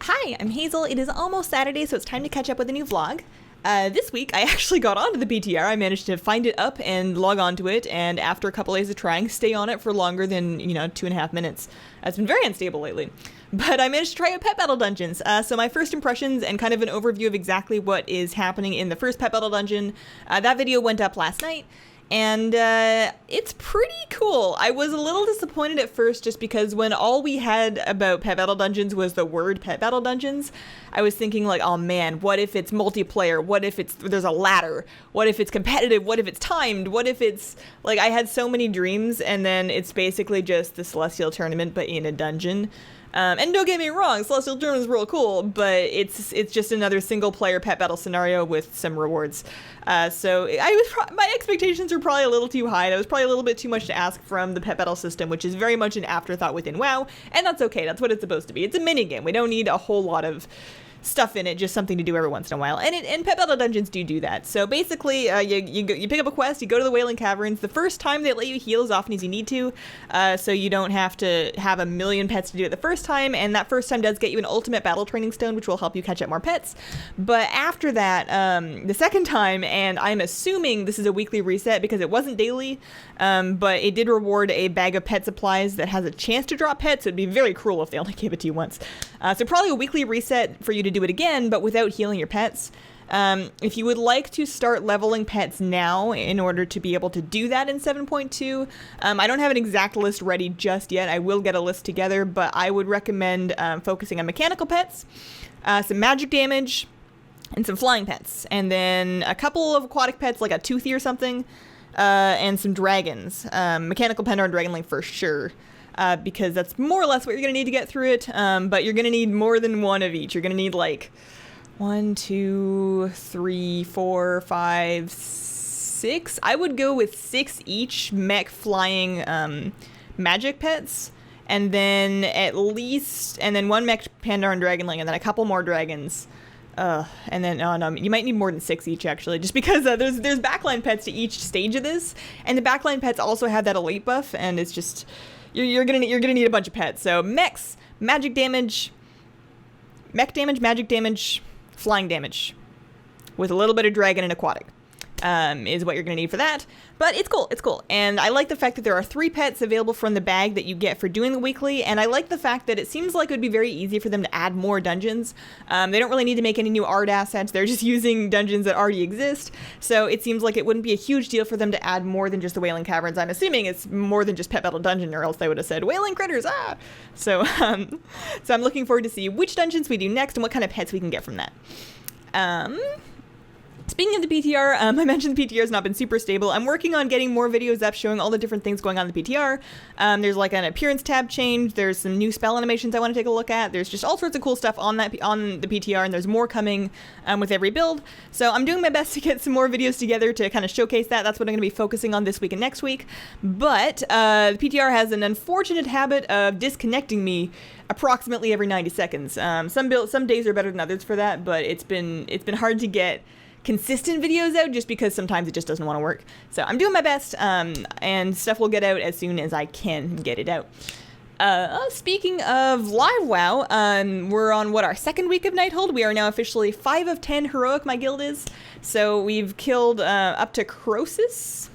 Hi, I'm Hazel. It is almost Saturday, so it's time to catch up with a new vlog. This week, I actually got onto the PTR. I managed to find it up and log onto it, and after a couple days of trying, stay on it for longer than, 2.5 minutes. It's been very unstable lately. But I managed to try out Pet Battle Dungeons. So my first impressions and kind of an overview of exactly what is happening in the first Pet Battle Dungeon. That video went up last night. And it's pretty cool. I was a little disappointed at first just because when all we had about Pet Battle Dungeons was the word Pet Battle Dungeons, I was thinking like, oh man, what if it's multiplayer? What if there's a ladder? What if it's competitive? What if it's timed? What if it's like, I had so many dreams, and then it's basically just the Celestial Tournament but in a dungeon. And don't get me wrong, Celestial Tournament is real cool, but it's just another single player pet battle scenario with some rewards. So my expectations were probably a little too high. That was probably a little bit too much to ask from the pet battle system, which is very much an afterthought within WoW, and that's okay. That's what it's supposed to be. It's a mini game. We don't need a whole lot of stuff in it, just something to do every once in a while, and Pet Battle Dungeons do that. So basically, you pick up a quest, you go to the Wailing Caverns. The first time they let you heal as often as you need to, so you don't have to have a million pets to do it the first time, and that first time does get you an ultimate battle training stone, which will help you catch up more pets. But after that, the second time, and I'm assuming this is a weekly reset because it wasn't daily, but it did reward a bag of pet supplies that has a chance to drop pets, so it'd be very cruel if they only gave it to you once. So probably a weekly reset for you to do it again, but without healing your pets. If you would like to start leveling pets now in order to be able to do that in 7.2, I don't have an exact list ready just yet. I will get a list together, but I would recommend focusing on mechanical pets, some magic damage, and some flying pets, and then a couple of aquatic pets like a toothy or something, and some dragons. Mechanical Pendar and Dragonlink for sure. Because that's more or less what you're going to need to get through it, but you're going to need more than one of each. You're going to need like 1, 2, 3, 4, 5, 6. I would go with 6 each mech flying magic pets, and then and then 1 mech Pandar and Dragonlink, and then a couple more dragons. And then, no, you might need more than 6 each, actually, just because there's backline pets to each stage of this, and the backline pets also have that elite buff, and it's just... You're gonna need a bunch of pets. So mechs, magic damage, mech damage, magic damage, flying damage, with a little bit of dragon and aquatic, is what you're gonna need for that. But it's cool, and I like the fact that there are 3 pets available from the bag that you get for doing the weekly, and I like the fact that it seems like it would be very easy for them to add more dungeons. They don't really need to make any new art assets. They're just using dungeons that already exist, so it seems like it wouldn't be a huge deal for them to add more than just the Wailing Caverns. I'm assuming it's more than just Pet Battle Dungeon, or else they would have said Wailing Critters, ah! So I'm looking forward to see which dungeons we do next and what kind of pets we can get from that. Speaking of the PTR, I mentioned the PTR has not been super stable. I'm working on getting more videos up showing all the different things going on in the PTR. There's like an appearance tab change. There's some new spell animations I want to take a look at. There's just all sorts of cool stuff on the PTR, and there's more coming with every build. So I'm doing my best to get some more videos together to kind of showcase that. That's what I'm going to be focusing on this week and next week. But the PTR has an unfortunate habit of disconnecting me approximately every 90 seconds. Some days are better than others for that, but it's been hard to get consistent videos out just because sometimes it just doesn't want to work. So I'm doing my best, and stuff will get out as soon as I can get it out. Speaking of live WoW, we're on our second week of Nighthold. We are now officially 5 of 10 heroic, my guild is. So we've killed up to Croesus.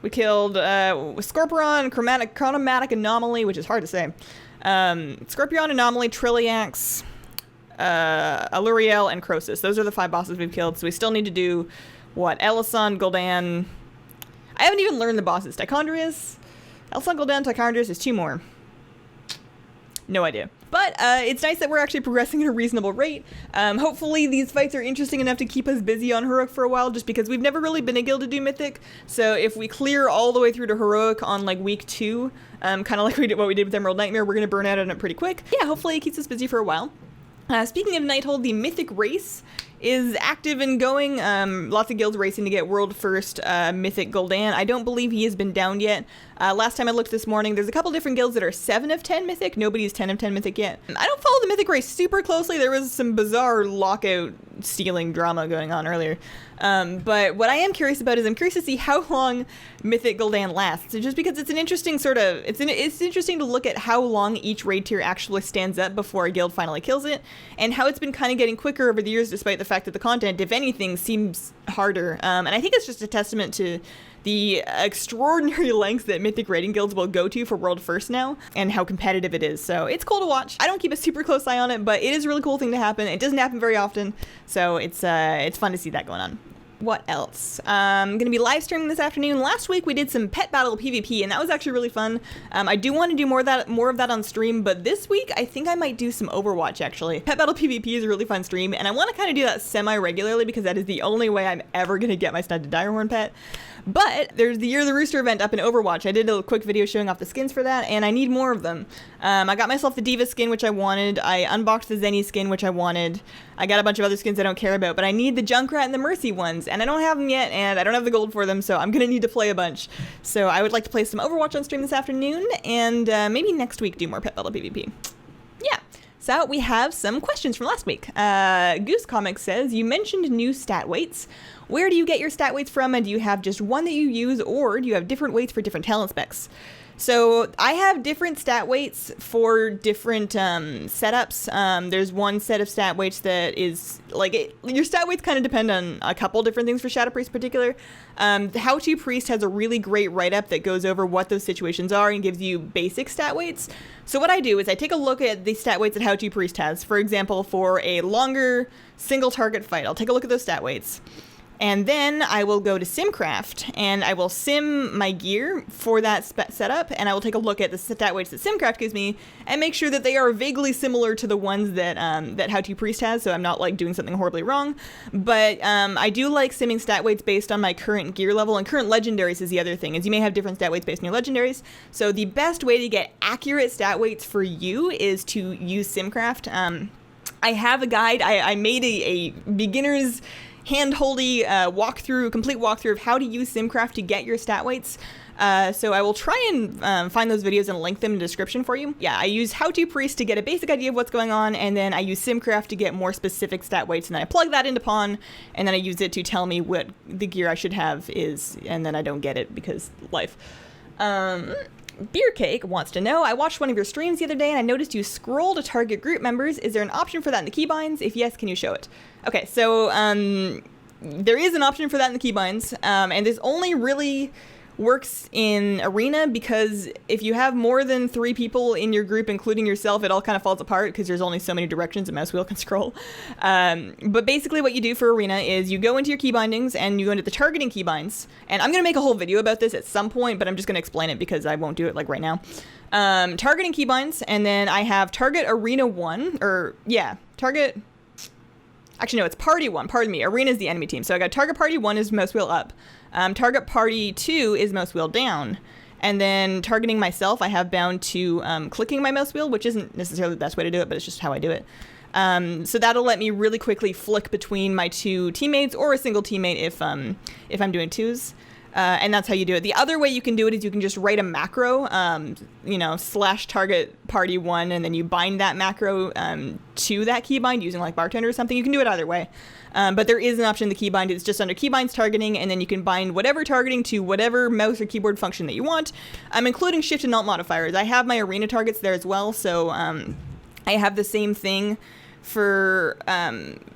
We killed Scorpion, Chronomatic Anomaly, which is hard to say. Scorpion, Anomaly, Trilliax, Aluriel, and Croesus. Those are the 5 bosses we've killed, so we still need to do, Elasan, Gul'dan. I haven't even learned the bosses. Tichondrius? Elasan, Gul'dan, Tichondrius is 2 more. No idea. But it's nice that we're actually progressing at a reasonable rate. Hopefully these fights are interesting enough to keep us busy on Heroic for a while, just because we've never really been a guild to do Mythic. So if we clear all the way through to Heroic on like week 2, kind of like what we did with Emerald Nightmare, we're going to burn out on it pretty quick. Yeah, hopefully it keeps us busy for a while. Speaking of Nighthold, the Mythic Race is active and going. Lots of guilds racing to get world first Mythic Gul'dan. I don't believe he has been downed yet. Last time I looked this morning, there's a couple different guilds that are 7 of 10 Mythic. Nobody's 10 of 10 Mythic yet. I don't follow the Mythic race super closely. There was some bizarre lockout stealing drama going on earlier. But what I am curious about is I'm curious to see how long Mythic Gul'dan lasts. Just because it's an interesting sort of, it's interesting to look at how long each raid tier actually stands up before a guild finally kills it, and how it's been kind of getting quicker over the years despite the fact that the content, if anything, seems harder. And I think it's just a testament to the extraordinary lengths that Mythic raiding guilds will go to for world first now, and how competitive it is. So it's cool to watch. I don't keep a super close eye on it, but it is a really cool thing to happen. It doesn't happen very often, so it's fun to see that going on. What else? I'm going to be live streaming this afternoon. Last week we did some pet battle PvP, and that was actually really fun. I do want to do more of that on stream, but this week I think I might do some Overwatch, actually. Pet battle PvP is a really fun stream, and I want to kind of do that semi-regularly because that is the only way I'm ever going to get my stunted Direhorn pet. But there's the Year of the Rooster event up in Overwatch. I did a quick video showing off the skins for that, and I need more of them. I got myself the Diva skin, which I wanted. I unboxed the Zenny skin, which I wanted. I got a bunch of other skins I don't care about, but I need the Junkrat and the Mercy ones, and I don't have them yet, and I don't have the gold for them, so I'm gonna need to play a bunch. So I would like to play some Overwatch on stream this afternoon, and maybe next week do more Pet Battle PvP. Yeah. So we have some questions from last week. Goose Comics says, you mentioned new stat weights. Where do you get your stat weights from, and do you have just one that you use, or do you have different weights for different talent specs? So I have different stat weights for different setups. There's one set of stat weights that is like your stat weights kind of depend on a couple different things for Shadow Priest in particular. How to Priest has a really great write-up that goes over what those situations are and gives you basic stat weights. So what I do is I take a look at the stat weights that How to Priest has. For example, for a longer single target fight, I'll take a look at those stat weights. And then I will go to Simcraft, and I will sim my gear for that setup, and I will take a look at the stat weights that Simcraft gives me, and make sure that they are vaguely similar to the ones that that How to Priest has, so I'm not like doing something horribly wrong. But I do like simming stat weights based on my current gear level, and current legendaries is the other thing, is you may have different stat weights based on your legendaries. So the best way to get accurate stat weights for you is to use Simcraft. I have a guide. I made a beginner's hand-holdy complete walkthrough of how to use Simcraft to get your stat weights. So I will try and find those videos and link them in the description for you. Yeah, I use How to Priest to get a basic idea of what's going on, and then I use Simcraft to get more specific stat weights, and then I plug that into Pawn, and then I use it to tell me what the gear I should have is, and then I don't get it because life. Beer Cake wants to know, I watched one of your streams the other day and I noticed you scroll to target group members. Is there an option for that in the keybinds? If yes, can you show it? Okay, so there is an option for that in the keybinds, and this only really works in Arena because if you have more than 3 people in your group, including yourself, it all kind of falls apart because there's only so many directions a mouse wheel can scroll. But basically what you do for Arena is you go into your key bindings and you go into the targeting key binds. And I'm going to make a whole video about this at some point, but I'm just going to explain it because I won't do it like right now. Targeting key binds, and then I have target Arena 1, target... Actually, no, it's Party 1. Pardon me. Arena is the enemy team. So I got target Party 1 is mouse wheel up. Target Party 2 is mouse wheel down. And then targeting myself, I have bound to clicking my mouse wheel, which isn't necessarily the best way to do it, but it's just how I do it. So that'll let me really quickly flick between my 2 teammates or a single teammate if I'm doing 2s. And that's how you do it. The other way you can do it is you can just write a macro, / target party 1, and then you bind that macro to that keybind using like Bartender or something. You can do it either way. But there is an option in the keybind. It's just under keybinds targeting, and then you can bind whatever targeting to whatever mouse or keyboard function that you want, including shift and alt modifiers. I have my arena targets there as well, so I have the same thing for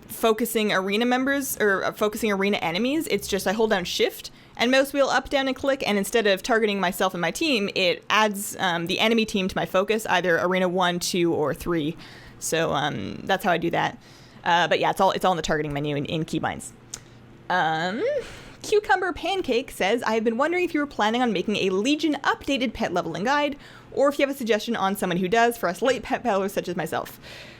focusing arena members or focusing arena enemies. It's just I hold down shift and mouse wheel up, down, and click, and instead of targeting myself and my team, it adds the enemy team to my focus, either arena 1, 2, or 3. So that's how I do that. But yeah, it's all in the targeting menu in keybinds. Cucumber Pancake says, I have been wondering if you were planning on making a Legion updated pet leveling guide, or if you have a suggestion on someone who does for us late pet battlers such as myself.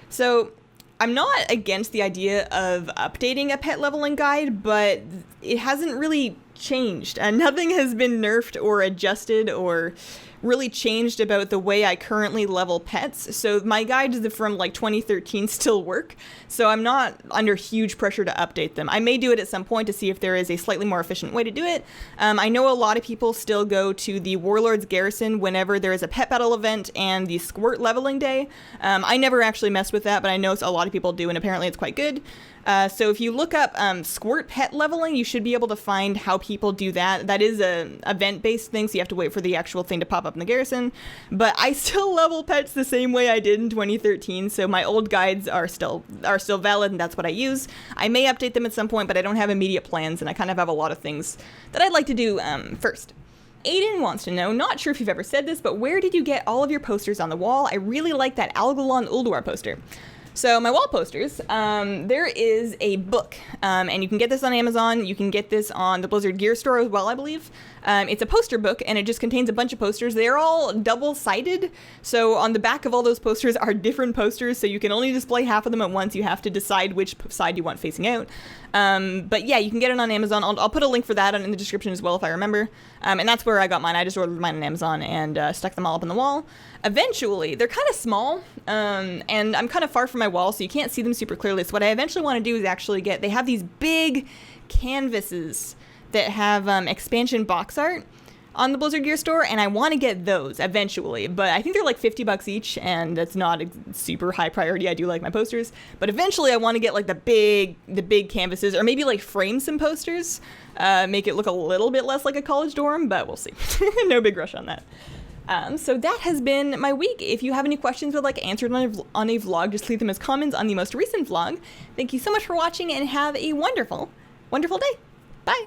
So I'm not against the idea of updating a pet leveling guide, but it hasn't really changed. Nothing has been nerfed or adjusted or really changed about the way I currently level pets. So my guides from like 2013 still work, so I'm not under huge pressure to update them. I may do it at some point to see if there is a slightly more efficient way to do it. I know a lot of people still go to the Warlord's Garrison whenever there is a pet battle event and the Squirt leveling day. I never actually messed with that, but I know a lot of people do, and apparently it's quite good. So if you look up Squirt pet leveling, you should be able to find how people do that. That is a event-based thing, so you have to wait for the actual thing to pop up in the garrison. But I still level pets the same way I did in 2013, so my old guides are still valid, and that's what I use. I may update them at some point, but I don't have immediate plans, and I kind of have a lot of things that I'd like to do first. Aiden wants to know, not sure if you've ever said this, but where did you get all of your posters on the wall? I really like that Algalon Ulduar poster. So my wall posters, there is a book, and you can get this on Amazon. You can get this on the Blizzard Gear Store as well, I believe. It's a poster book, and it just contains a bunch of posters. They're all double-sided, so on the back of all those posters are different posters, so you can only display half of them at once. You have to decide which side you want facing out. But yeah, you can get it on Amazon. I'll put a link for that in the description as well if I remember. And that's where I got mine. I just ordered mine on Amazon and stuck them all up on the wall. Eventually, they're kind of small, and I'm kind of far from my wall, so you can't see them super clearly. So what I eventually want to do is actually they have these big canvases that have expansion box art on the Blizzard Gear Store, and I want to get those eventually, but I think they're like $50 each, and that's not a super high priority. I do like my posters, but eventually I want to get like the big canvases, or maybe like frame some posters, make it look a little bit less like a college dorm, but we'll see. No big rush on that. So that has been my week. If you have any questions or like answered on a vlog, just leave them as comments on the most recent vlog. Thank you so much for watching, and have a wonderful, wonderful day. Bye.